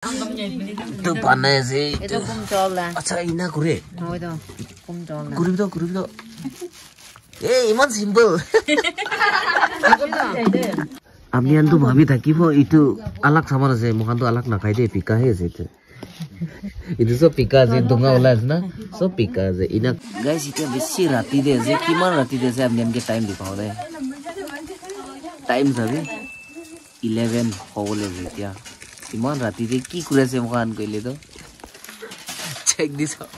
Itu panas sih. Itu kumcol lah. Acha ina kure. Oh itu kumcol lah. Gurib do. Iman simple. Ami antu bhabi thakibo itu alak saman ase mohan to alak nakai de pika he ase itu so pika ase dunga olas na so pika ase ina guys itu beshi rati de ase kiman rati de ase amni amke time dikhao de time sabi 11 hole ase iman rati de ki kure ase mohan koile to check this out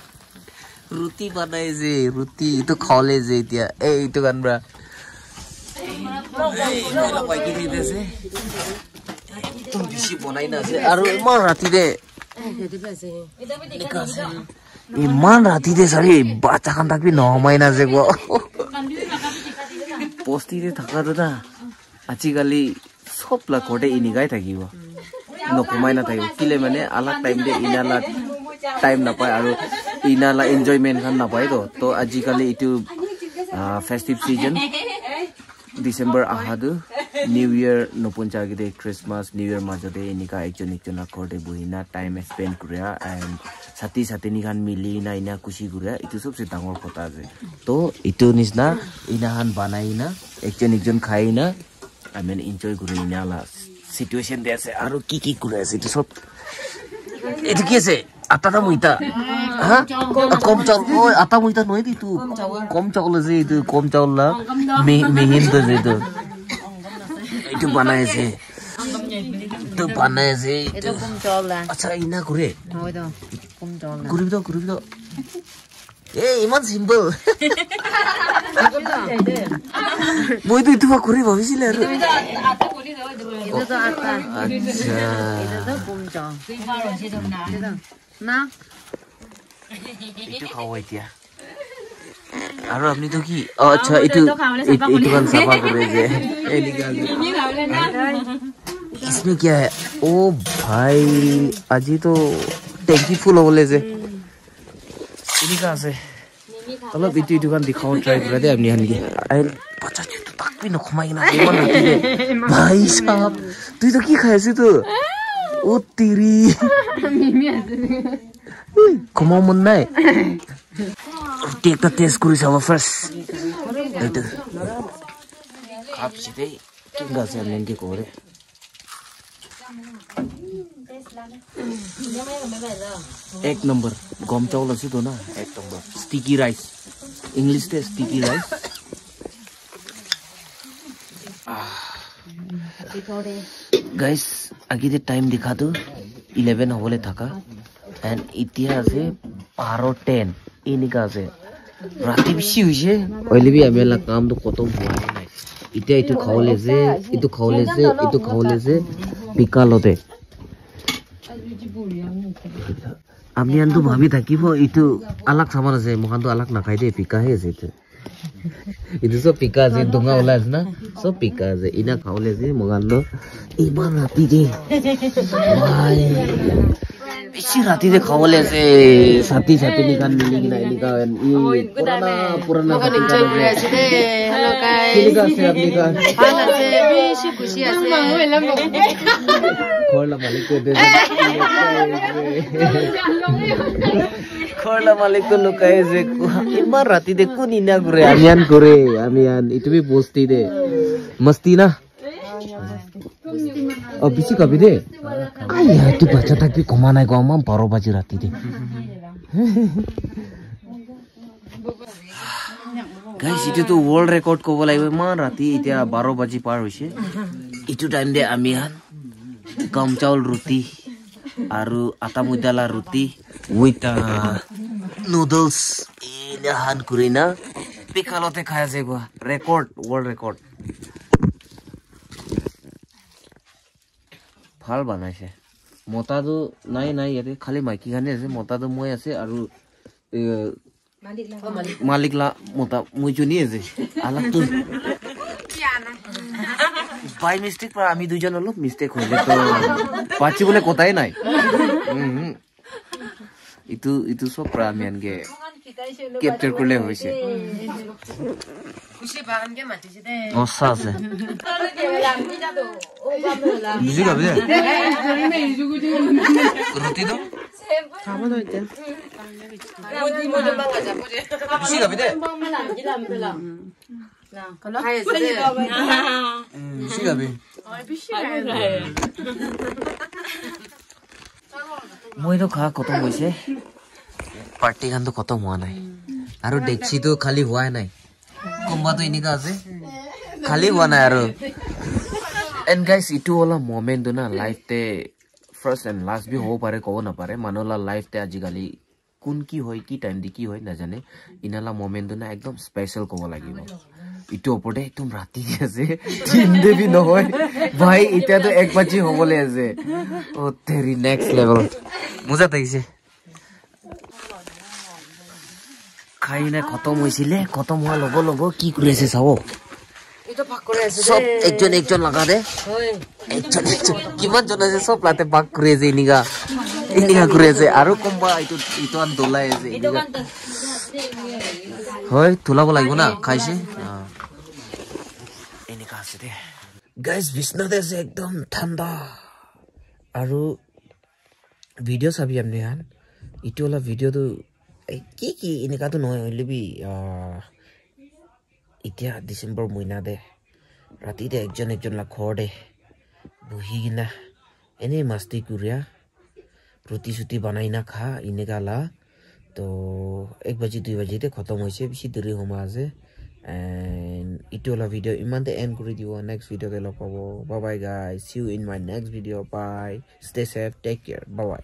ruti banai je ruti itu khole je tia itu kan bra Kalau kayak gini deh sih, itu bisa bonain aja. Aduh, iman rati deh. Iman rati deh sari bacakan tapi nomain aja gua. Posti deh thaka tuh dah. Aci kali sop lah kode ini gaya thaki gua. Nokumain aja thaki. Kile mana alak time deh inala time napai, aduh inala enjoyment kan napai tuh. To aci kali itu festive season. December ahadu New Year nopuncha gide Christmas New Year majode inika ekjon akorde buhina time spend kuria and sati ni kan mili na ina kushi kuria itu sobse dangor kota ase to itu nisna inahan banaina ekjon khaina I mean enjoy kuri ina la situation de ase aru ki kure ase itu sob itu ki ase ata muita ha kom chol oi ata muita noi itu kom chol ase itu kom chol la mehin to itu itu banai sih itu kumcol lah. Acha ina kure. Oh itu kumcol lah. Gurib do. Iman simple. Mau itu mah kure bawa sih lah. Itu tuh apa? Acha. Itu tuh kumcol. Nah. Itu kawai dia. Aduh, apni tuh ki. Oh, acha itu kan sapa kure je. निकाल इसमें क्या है ओ भाई अजी तो टैंकी full हो ले से ini कहां से चलो itu kan दिखाओ ट्राई कर दे अपनी हन की आई बच्चा जी तो तक भी न खमाई ना मन आती है भाई साहब तू तो की खाए से तो ओ तेरी कमाओ मन नहीं टेक द टेस्ट करू सब फर्स्ट itu आप सीधे किंगा से लेंगे कोरे एक नंबर गम चावल আছে তো না एक नंबर स्टिकी राइस इंग्लिश তে स्टिकी राइस गाइस आगे दे टाइम दिखा दो 11 होले থাকা এন্ড ইতিয়া আছে 12:10 ইনিকা আছে রাতে বেশি হইছে ওইলেবি আমেলা কাম তো কত ভয় নাই ইতিয়া ইটো খাওলে যে ইটো খাওলে যে পিকালতে আমি আনতো ভাবি থাকিব ইটো আলাক সামান আছে মহানটো আলাক নাখাই দে পিকা হে আছে ইটো সব পিকা যে ডুঙা ওলাছ না সব পিকা যে ইনা খাওলে যে মহানটো ইমান রাতি দে ভাই বেশি রাতি দে খাওলে আছে সাথী নিকান মিলি কিনা নিকান পুরানা हेलो गाइस কিনিকা আছে আপনি কা ভাল আছে বেশি খুশি আছে খরলা মালিক কে দে খরলা মালিক তো লুকায় যে ইমান রাতি দে কোন ইনা করে আমিয়ান ইটুবি বস্তি দে মস্তি না और बिची कभी दे आया तू बच्चा तक भी घुमा नहीं घुमा 12 बजे राती दे गाइस इतो तो वर्ल्ड रेकॉर्ड को बोलाइबो मान राती इতিয়া 12 बजे पार होइसे इटु टाइम दे आमियान कम चावल रुटी आरु आटा मुदाला रुटी विथ नूडल्स इनहान कुरिना पिकालोते खाया से गो रेकॉर्ड वर्ल्ड रेकॉर्ड ভাল বানাইছে মতাটো নাই ইয়াতে খালি মাইকি খানে আছে মতাটো মই আছে আৰু মালিকলা মতা মই জনি আছে আলাটো বাই মিস্টেক পৰা আমি দুজন অলপ মিস্টেক হইলে তো পাচি বলে কথাই নাই ইটো সব প্রামিয়ানগে capture kurle hoise খুশি বাগান কে মাতিছে দে osa ase buji gabe roti do khabo do ite 모두 망가자 보제 buji gabe de 나 가야지 buji gabe moi to kha kotom hoise party gan to kotom hua nai aru dekchi to khali hua nai komba to inika ase khali hua nai aru and guys itu wala moment do na life te first and last bhi ho pare ko na pare manola life te ajigali kun ki hoy ki time di ki hoy na jane inala moment do na ekdom special ko lagibo itu opode ekdom rati di ase tinde bhi no hoy bhai eta to ek bachi hobole ase o teri next level muja taise খাইনা খতম হইছিলে খতম হওয়া লগ লগ কি করেছে সাবো এটা ভাগ করে আছে সব একজন একজন লাগা দে একজন একজন কিমান জন আছে সব লাতে ভাগ করেছে ইনিগা করেছে আর কমবা ইটো আন দলাই আছে ইনিগা হয় তুলাব লাগিব না খাইছে ইনিগা আছে দে গাইস বিষ্ণুতে আছে একদম ঠান্ডা আর ভিডিও চাবি আপনি হান ইটো লা ভিডিও তো কি এনেকা তো নহয় হইলেবি এতিয়া ডিসেম্বৰ মহিনা দে ৰাতিতে একজন একজন লা ঘৰ দে বহি কিনা এনে মাস্তি কুৰিয়া ৰুটি সুটি বনাই না খা এনেকা লা তো 1 বাজি 2 বাজিতে খতম হৈছে বেছি দেৰি হমা আছে এন্ড ইটোলা ভিডিও ইমানতে এন্ড কৰি দিব নেক্সট ভিডিওতে লগ পাব bye bye guys see you in my next video bye stay safe take care bye by